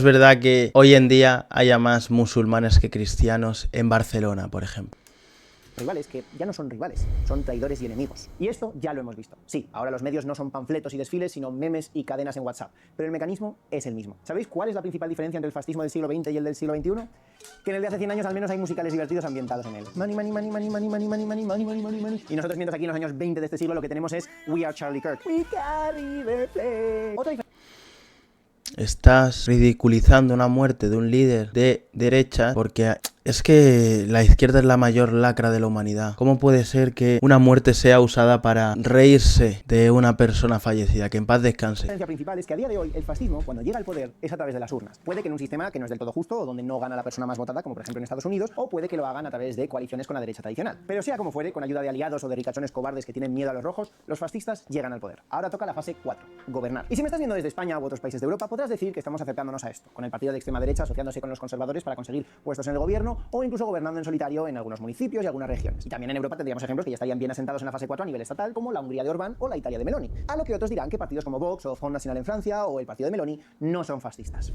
verdad que hoy en día haya más musulmanes que cristianos en Barcelona, por ejemplo. Rivales que ya no son rivales, son traidores y enemigos. Y esto ya lo hemos visto. Sí, ahora los medios no son panfletos y desfiles, sino memes y cadenas en WhatsApp. Pero el mecanismo es el mismo. ¿Sabéis cuál es la principal diferencia entre el fascismo del siglo XX y el del siglo XXI? Que en el de hace 100 años al menos hay musicales divertidos ambientados en él. Money, money, money, money, money, money, money, money, money, money, money. Y nosotros mientras aquí en los años 20 de este siglo lo que tenemos es We Are Charlie Kirk. We carry the flag. Otra diferencia. Estás ridiculizando una muerte de un líder de derecha porque es que la izquierda es la mayor lacra de la humanidad. ¿Cómo puede ser que una muerte sea usada para reírse de una persona fallecida? Que en paz descanse. La diferencia principal es que a día de hoy el fascismo, cuando llega al poder, es a través de las urnas. Puede que en un sistema que no es del todo justo o donde no gana la persona más votada, como por ejemplo en Estados Unidos, o puede que lo hagan a través de coaliciones con la derecha tradicional. Pero sea como fuere, con ayuda de aliados o de ricachones cobardes que tienen miedo a los rojos, los fascistas llegan al poder. Ahora toca la fase 4, gobernar. Y si me estás viendo desde España u otros países de Europa, podrás podrás decir que estamos acercándonos a esto, con el partido de extrema derecha asociándose con los conservadores para conseguir puestos en el gobierno o incluso gobernando en solitario en algunos municipios y algunas regiones. Y también en Europa tendríamos ejemplos que ya estarían bien asentados en la fase 4 a nivel estatal, como la Hungría de Orbán o la Italia de Meloni. A lo que otros dirán que partidos como Vox o Front National en Francia o el partido de Meloni no son fascistas.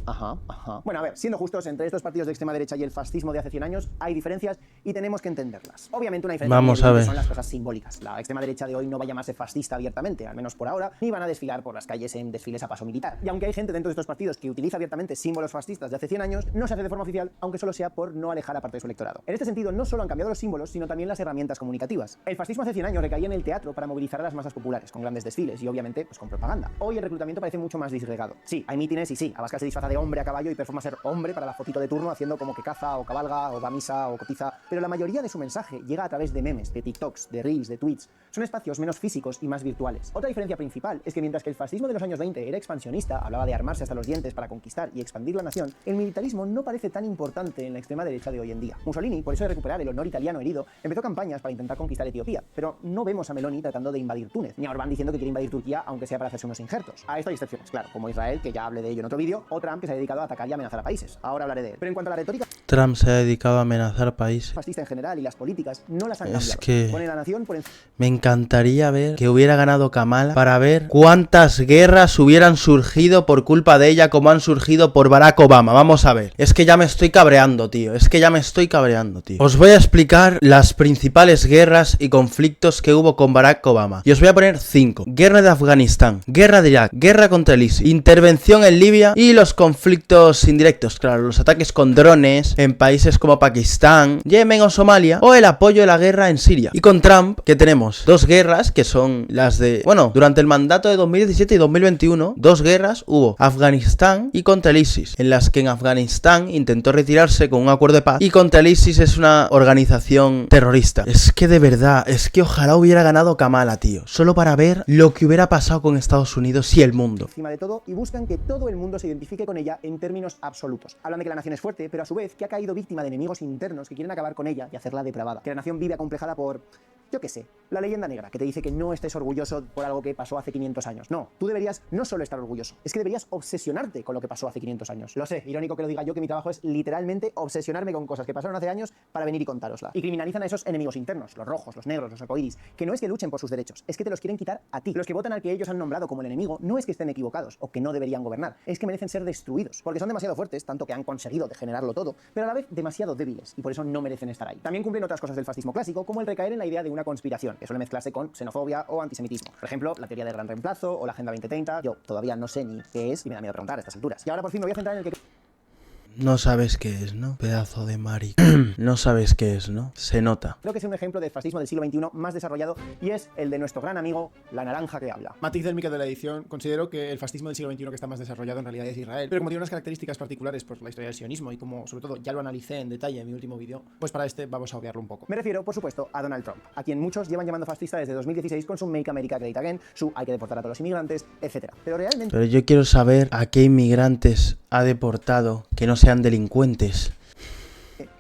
Bueno, a ver, siendo justos, entre estos partidos de extrema derecha y el fascismo de hace 100 años hay diferencias y tenemos que entenderlas. Obviamente una diferencia son las cosas simbólicas. La extrema derecha de hoy no va a llamarse fascista abiertamente, al menos por ahora, ni van a desfilar por las calles en desfiles a paso militar. Y aunque hay gente dentro de estos partidos que utiliza abiertamente símbolos fascistas de hace 100 años, no se hace de forma oficial, aunque solo sea por no alejar a parte de su electorado. En este sentido, no solo han cambiado los símbolos, sino también las herramientas comunicativas. El fascismo hace 100 años recaía en el teatro para movilizar a las masas populares, con grandes desfiles y obviamente pues con propaganda. Hoy el reclutamiento parece mucho más disgregado. Sí, hay mítines y sí, Abascal se disfraza de hombre a caballo y performa ser hombre para la fotito de turno haciendo como que caza o cabalga o va a misa o cotiza, pero la mayoría de su mensaje llega a través de memes, de TikToks, de Reels, de tweets. Son espacios menos físicos y más virtuales. Otra diferencia principal es que mientras que el fascismo de los años 20 era expansionista, hablaba de armarse hasta los dientes para conquistar y expandir la nación, el militarismo no parece tan importante en la extrema derecha de hoy en día. Mussolini, por eso de recuperar el honor italiano herido, empezó campañas para intentar conquistar Etiopía, pero no vemos a Meloni tratando de invadir Túnez, ni a Orbán diciendo que quiere invadir Turquía, aunque sea para hacerse unos injertos. A esto hay excepciones, claro, como Israel, que ya hablé de ello en otro vídeo, o Trump, que se ha dedicado a atacar y amenazar a países. Ahora hablaré de él. Pero en cuanto a la retórica, Trump se ha dedicado a amenazar países. Fascista en general y las políticas no las han Es cambiado. que Pone la nación por me encantaría ver que hubiera ganado Kamala para ver cuántas guerras hubieran surgido por culpa de ella como han surgido por Barack Obama. Vamos a ver. Es que ya me estoy cabreando, tío. Os voy a explicar las principales guerras y conflictos que hubo con Barack Obama. Y os voy a poner 5. Guerra de Afganistán, guerra de Irak, guerra contra el ISIS, intervención en Libia y los conflictos indirectos. Claro, los ataques con drones en países como Pakistán, Yemen o Somalia, o el apoyo de la guerra en Siria. Y con Trump, que tenemos 2 guerras, que son las de... Bueno, durante el mandato de 2017 y 2021, 2 guerras hubo. Afganistán y contra el ISIS, en las que en Afganistán intentó retirarse con un acuerdo de paz y contra el ISIS es una organización terrorista. Es que de verdad, es que ojalá hubiera ganado Kamala, tío. Solo para ver lo que hubiera pasado con Estados Unidos y el mundo. Encima de todo, y buscan que todo el mundo se identifique con ella en términos absolutos. Hablan de que la nación es fuerte, pero a su vez que ha caído víctima de enemigos internos que quieren acabar con ella y hacerla depravada. Que la nación vive acomplejada por... yo qué sé, la leyenda negra, que te dice que no estés orgulloso por algo que pasó hace 500 años. No, tú deberías no solo estar orgulloso, es que deberías obsesionarte con lo que pasó hace 500 años. Lo sé, irónico que lo diga yo, que mi trabajo es literalmente obsesionarme con cosas que pasaron hace años para venir y contárosla. Y criminalizan a esos enemigos internos, los rojos, los negros, los arcoíris, que no es que luchen por sus derechos, es que te los quieren quitar a ti. Los que votan al que ellos han nombrado como el enemigo no es que estén equivocados o que no deberían gobernar, es que merecen ser destruidos, porque son demasiado fuertes, tanto que han conseguido degenerarlo todo, pero a la vez demasiado débiles, y por eso no merecen estar ahí. También cumplen otras cosas del fascismo clásico, como el recaer en la idea de una conspiración, que suele mezclarse con xenofobia o antisemitismo. Por ejemplo, la teoría del gran reemplazo o la Agenda 2030. Yo todavía no sé ni qué es y me da miedo preguntar a estas alturas. Y ahora por fin me voy a centrar en el que... No sabes qué es, ¿no? Pedazo de mari. No sabes qué es, ¿no? Se nota. Creo que es un ejemplo de fascismo del siglo XXI más desarrollado y es el de nuestro gran amigo, la naranja que habla. Matiz del micro de la edición, considero que el fascismo del siglo XXI que está más desarrollado en realidad es Israel, pero como tiene unas características particulares por la historia del sionismo y como sobre todo ya lo analicé en detalle en mi último vídeo, pues para este vamos a obviarlo un poco. Me refiero, por supuesto, a Donald Trump, a quien muchos llevan llamando fascista desde 2016 con su Make America Great Again, su hay que deportar a todos los inmigrantes, etc. Pero realmente... Pero yo quiero saber a qué inmigrantes ha deportado que no sean delincuentes.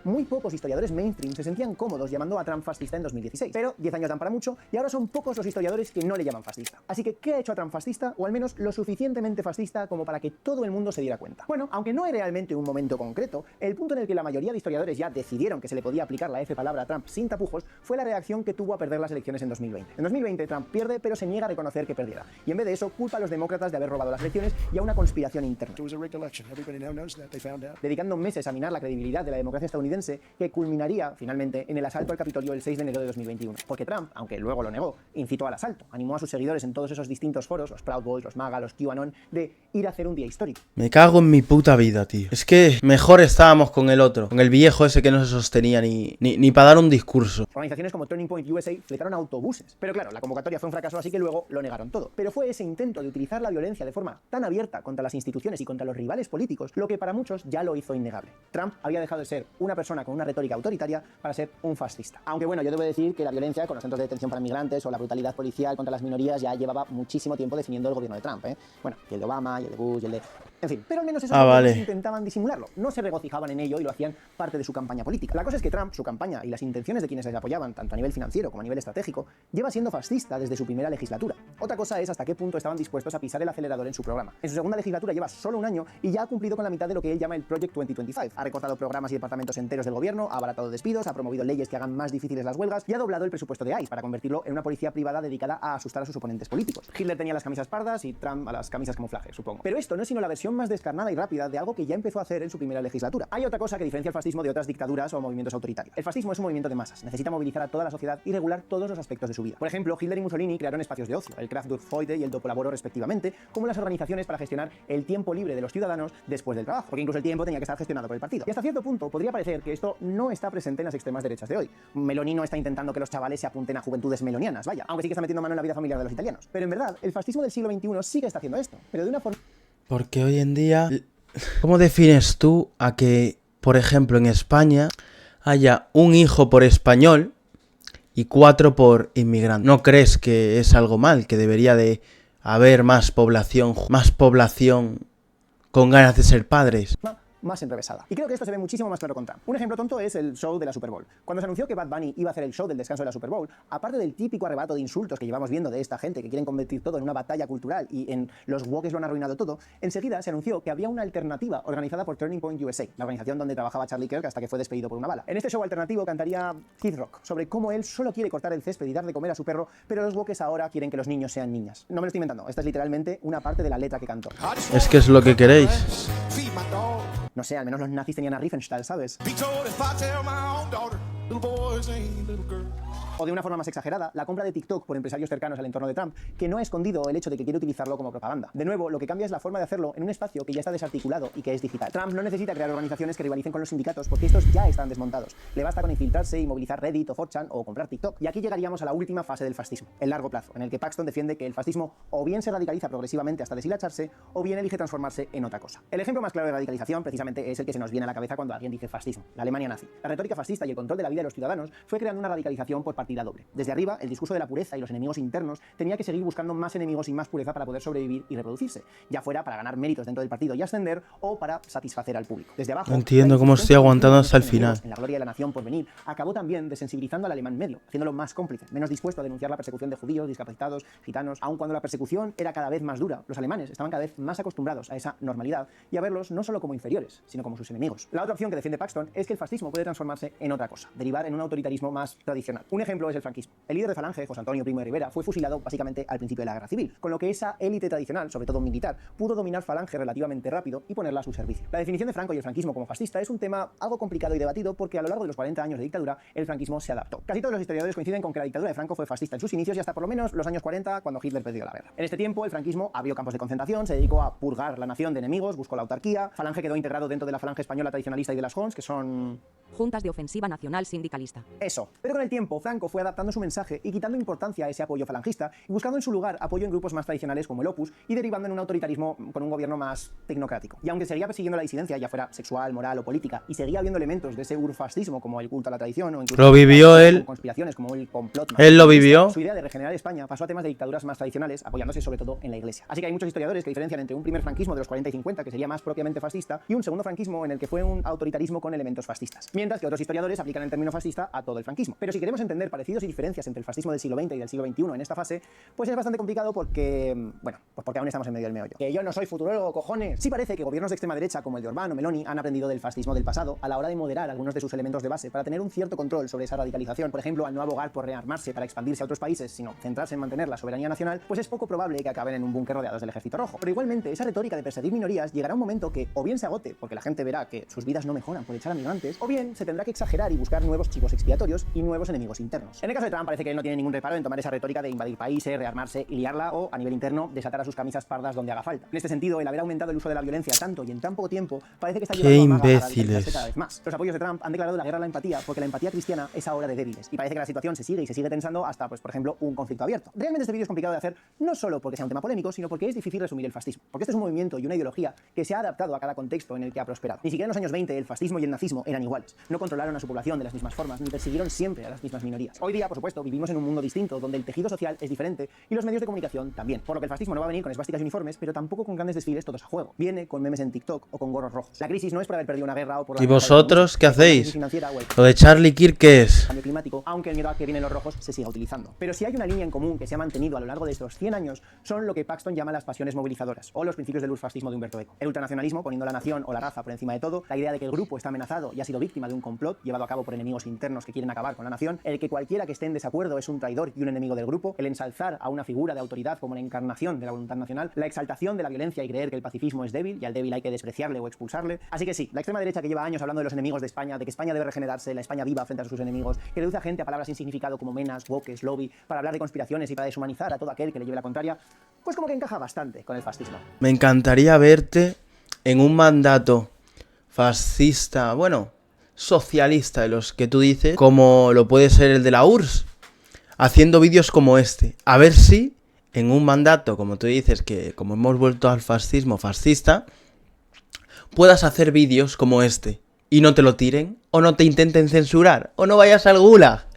Muy pocos historiadores mainstream se sentían cómodos llamando a Trump fascista en 2016, pero 10 años dan para mucho y ahora son pocos los historiadores que no le llaman fascista. Así que, ¿qué ha hecho a Trump fascista? O al menos lo suficientemente fascista como para que todo el mundo se diera cuenta. Bueno, aunque no hay realmente un momento concreto, el punto en el que la mayoría de historiadores ya decidieron que se le podía aplicar la F palabra a Trump sin tapujos fue la reacción que tuvo a perder las elecciones en 2020. En 2020 Trump pierde, pero se niega a reconocer que perdiera. Y en vez de eso, culpa a los demócratas de haber robado las elecciones y a una conspiración interna. Dedicando meses a minar la credibilidad de la democracia estadounidense, que culminaría finalmente en el asalto al Capitolio el 6 de enero de 2021. Porque Trump, aunque luego lo negó, incitó al asalto, animó a sus seguidores en todos esos distintos foros, los Proud Boys, los MAGA, los QAnon, de ir a hacer un día histórico. Me cago en mi puta vida, tío. Es que mejor estábamos con el otro, con el viejo ese que no se sostenía ni para dar un discurso. Organizaciones como Turning Point USA fletaron autobuses. Pero claro, la convocatoria fue un fracaso, así que luego lo negaron todo. Pero fue ese intento de utilizar la violencia de forma tan abierta contra las instituciones y contra los rivales políticos lo que para muchos ya lo hizo innegable. Trump había dejado de ser una persona con una retórica autoritaria para ser un fascista. Aunque bueno, yo debo decir que la violencia con los centros de detención para migrantes o la brutalidad policial contra las minorías ya llevaba muchísimo tiempo definiendo el gobierno de Trump, ¿eh? Bueno, y el de Obama, y el de Bush, y el de... En fin, pero al menos esos vale. intentaban disimularlo, no se regocijaban en ello y lo hacían parte de su campaña política. La cosa es que Trump, su campaña y las intenciones de quienes les apoyaban, tanto a nivel financiero como a nivel estratégico, lleva siendo fascista desde su primera legislatura. Otra cosa es hasta qué punto estaban dispuestos a pisar el acelerador en su programa. En su segunda legislatura lleva solo un año y ya ha cumplido con la mitad de lo que él llama el Project 2025. Ha recortado programas y departamentos enteros del gobierno, ha abaratado despidos, ha promovido leyes que hagan más difíciles las huelgas y ha doblado el presupuesto de ICE para convertirlo en una policía privada dedicada a asustar a sus oponentes políticos. Hitler tenía las camisas pardas y Trump a las camisas camuflaje, supongo. Pero esto no es sino la versión más descarnada y rápida de algo que ya empezó a hacer en su primera legislatura. Hay otra cosa que diferencia el fascismo de otras dictaduras o movimientos autoritarios. El fascismo es un movimiento de masas, necesita movilizar a toda la sociedad y regular todos los aspectos de su vida. Por ejemplo, Hitler y Mussolini crearon espacios de ocio, el Kraftwerk y el Dopolaboro respectivamente, como las organizaciones para gestionar el tiempo libre de los ciudadanos después del trabajo, porque incluso el tiempo tenía que estar gestionado por el partido. Y hasta cierto punto podría parecer que esto no está presente en las extremas derechas de hoy. Meloni no está intentando que los chavales se apunten a juventudes melonianas, vaya, aunque sí que está metiendo mano en la vida familiar de los italianos. Pero en verdad, el fascismo del siglo XXI sí que está haciendo esto, pero de una forma... Porque hoy en día... ¿Cómo defines tú a que, por ejemplo, en España haya un hijo por español y 4 por inmigrante? ¿No crees que es algo mal, que debería de haber más población con ganas de ser padres? Más enrevesada. Y creo que esto se ve muchísimo más claro con Trump. Un ejemplo tonto es el show de la Super Bowl. Cuando se anunció que Bad Bunny iba a hacer el show del descanso de la Super Bowl, aparte del típico arrebato de insultos que llevamos viendo de esta gente que quieren convertir todo en una batalla cultural y en los woke lo han arruinado todo, enseguida se anunció que había una alternativa organizada por Turning Point USA, la organización donde trabajaba Charlie Kirk hasta que fue despedido por una bala. En este show alternativo cantaría Kid Rock sobre cómo él solo quiere cortar el césped y dar de comer a su perro, pero los woke ahora quieren que los niños sean niñas. No me lo estoy inventando, esta es literalmente una parte de la letra que cantó. Es que es lo que queréis. No sé, al menos los nazis tenían a Riefenstahl, ¿sabes? O de una forma más exagerada, la compra de TikTok por empresarios cercanos al entorno de Trump, que no ha escondido el hecho de que quiere utilizarlo como propaganda. De nuevo, lo que cambia es la forma de hacerlo en un espacio que ya está desarticulado y que es digital. Trump no necesita crear organizaciones que rivalicen con los sindicatos porque estos ya están desmontados. Le basta con infiltrarse y movilizar Reddit o 4chan o comprar TikTok. Y aquí llegaríamos a la última fase del fascismo, el largo plazo, en el que Paxton defiende que el fascismo o bien se radicaliza progresivamente hasta deshilacharse o bien elige transformarse en otra cosa. El ejemplo más claro de radicalización precisamente es el que se nos viene a la cabeza cuando alguien dice fascismo, la Alemania nazi. La retórica fascista y el control de la vida de los ciudadanos fue creando una radicalización por partida doble. Desde arriba, el discurso de la pureza y los enemigos internos tenía que seguir buscando más enemigos y más pureza para poder sobrevivir y reproducirse, ya fuera para ganar méritos dentro del partido y ascender o para satisfacer al público. Desde abajo, no entiendo cómo estoy aguantando hasta el final. En la gloria de la nación por venir, acabó también desensibilizando al alemán medio, haciéndolo más cómplice, menos dispuesto a denunciar la persecución de judíos, discapacitados, gitanos. Aun cuando la persecución era cada vez más dura, los alemanes estaban cada vez más acostumbrados a esa normalidad y a verlos no solo como inferiores, sino como sus enemigos. La otra opción que defiende Paxton es que el fascismo puede transformarse en otra cosa, derivar en un autoritarismo más tradicional. Un ejemplo es el franquismo. El líder de Falange, José Antonio Primo de Rivera, fue fusilado básicamente al principio de la guerra civil, con lo que esa élite tradicional, sobre todo militar, pudo dominar Falange relativamente rápido y ponerla a su servicio. La definición de Franco y el franquismo como fascista es un tema algo complicado y debatido porque a lo largo de los 40 años de dictadura el franquismo se adaptó. Casi todos los historiadores coinciden con que la dictadura de Franco fue fascista en sus inicios y hasta por lo menos los años 40 cuando Hitler perdió la guerra. En este tiempo el franquismo abrió campos de concentración, se dedicó a purgar la nación de enemigos, buscó la autarquía. Falange quedó integrado dentro de la Falange española tradicionalista y de las Jons, que son Juntas de Ofensiva Nacional Sindicalista. Eso. Pero con el tiempo, Franco fue adaptando su mensaje y quitando importancia a ese apoyo falangista y buscando en su lugar apoyo en grupos más tradicionales como el Opus y derivando en un autoritarismo con un gobierno más tecnocrático. Y aunque seguía persiguiendo la disidencia, ya fuera sexual, moral o política, y seguía habiendo elementos de ese urfascismo como el culto a la tradición o incluso lo vivió él. Conspiraciones como el complot. Él lo vivió. Su idea de regenerar España pasó a temas de dictaduras más tradicionales, apoyándose sobre todo en la Iglesia. Así que hay muchos historiadores que diferencian entre un primer franquismo de los 40 y 50, que sería más propiamente fascista, y un segundo franquismo en el que fue un autoritarismo con elementos fascistas. Mientras que otros historiadores aplican el término fascista a todo el franquismo. Pero si queremos entender parecidos y diferencias entre el fascismo del siglo XX y del siglo XXI en esta fase, pues es bastante complicado porque, bueno, pues porque aún estamos en medio del meollo. Que yo no soy futurólogo, cojones. Sí parece que gobiernos de extrema derecha como el de Orbán o Meloni han aprendido del fascismo del pasado a la hora de moderar algunos de sus elementos de base para tener un cierto control sobre esa radicalización. Por ejemplo, al no abogar por rearmarse para expandirse a otros países, sino centrarse en mantener la soberanía nacional, pues es poco probable que acaben en un búnker rodeados del Ejército Rojo. Pero igualmente, esa retórica de perseguir minorías llegará un momento que o bien se agote porque la gente verá que sus vidas no mejoran por echar a migrantes, o bien se tendrá que exagerar y buscar nuevos chivos expiatorios y nuevos enemigos internos. En el caso de Trump parece que él no tiene ningún reparo en tomar esa retórica de invadir países, rearmarse y liarla, o a nivel interno desatar a sus camisas pardas donde haga falta. En este sentido, el haber aumentado el uso de la violencia tanto y en tan poco tiempo parece que está llevando a radicalizarse cada vez más. Los apoyos de Trump han declarado la guerra a la empatía porque la empatía cristiana es ahora de débiles y parece que la situación se sigue y se sigue tensando hasta, pues por ejemplo, un conflicto abierto. Realmente este vídeo es complicado de hacer no solo porque sea un tema polémico, sino porque es difícil resumir el fascismo, porque este es un movimiento y una ideología que se ha adaptado a cada contexto en el que ha prosperado. Ni siquiera en los años 20 el fascismo y el nazismo eran iguales. no controlaron a su población de las mismas formas, ni persiguieron siempre a las mismas minorías. Hoy día, por supuesto, vivimos en un mundo distinto, donde el tejido social es diferente y los medios de comunicación también. Por lo que el fascismo no va a venir con esvásticas y uniformes, pero tampoco con grandes desfiles todos a juego. Viene con memes en TikTok o con gorros rojos. La crisis no es por haber perdido una guerra o por... ¿Y vosotros qué hacéis? Lo de Charlie Kirk, ¿qué es? Cambio climático, aunque el miedo a que vienen los rojos se siga utilizando. Pero si hay una línea en común que se ha mantenido a lo largo de estos 100 años, son lo que Paxton llama las pasiones movilizadoras, o los principios del fascismo de Humberto Eco. El ultranacionalismo, poniendo la nación o la raza por encima de todo, la idea de que el grupo está amenazado y ha sido víctima de un complot llevado a cabo por enemigos internos que quieren acabar con la nación, el que cualquiera que esté en desacuerdo es un traidor y un enemigo del grupo, el ensalzar a una figura de autoridad como la encarnación de la voluntad nacional, la exaltación de la violencia y creer que el pacifismo es débil y al débil hay que despreciarle o expulsarle. Así que sí, la extrema derecha que lleva años hablando de los enemigos de España, de que España debe regenerarse, la España viva frente a sus enemigos, que reduce a gente a palabras sin significado como menas, woke, lobby, para hablar de conspiraciones y para deshumanizar a todo aquel que le lleve la contraria, pues como que encaja bastante con el fascismo. Me encantaría verte en un mandato fascista, bueno, socialista de los que tú dices, como lo puede ser el de la URSS, haciendo vídeos como este. A ver si en un mandato, como tú dices, que como hemos vuelto al fascismo fascista, puedas hacer vídeos como este y no te lo tiren, o no te intenten censurar, o no vayas al gulag.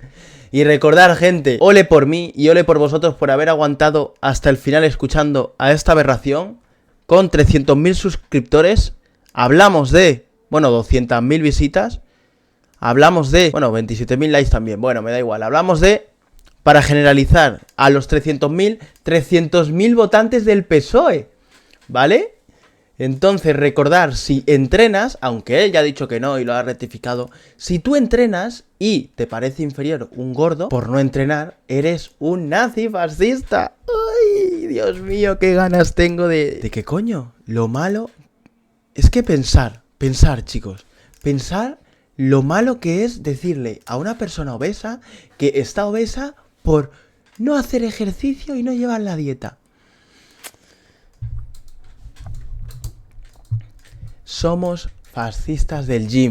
Y recordar, gente, ole por mí y ole por vosotros por haber aguantado hasta el final escuchando a esta aberración. Con 300.000 suscriptores, hablamos de, bueno, 200.000 visitas, hablamos de, bueno, 27.000 likes también, bueno, me da igual, hablamos de, para generalizar, a los 300.000 votantes del PSOE, ¿vale? Entonces, recordar, si entrenas, aunque él ya ha dicho que no y lo ha rectificado, si tú entrenas y te parece inferior un gordo, por no entrenar, eres un nazi fascista. ¡Ay, Dios mío, qué ganas tengo de... ¿De qué coño? Lo malo es que pensar, chicos, pensar lo malo que es decirle a una persona obesa que está obesa por no hacer ejercicio y no llevar la dieta. Somos fascistas del gym.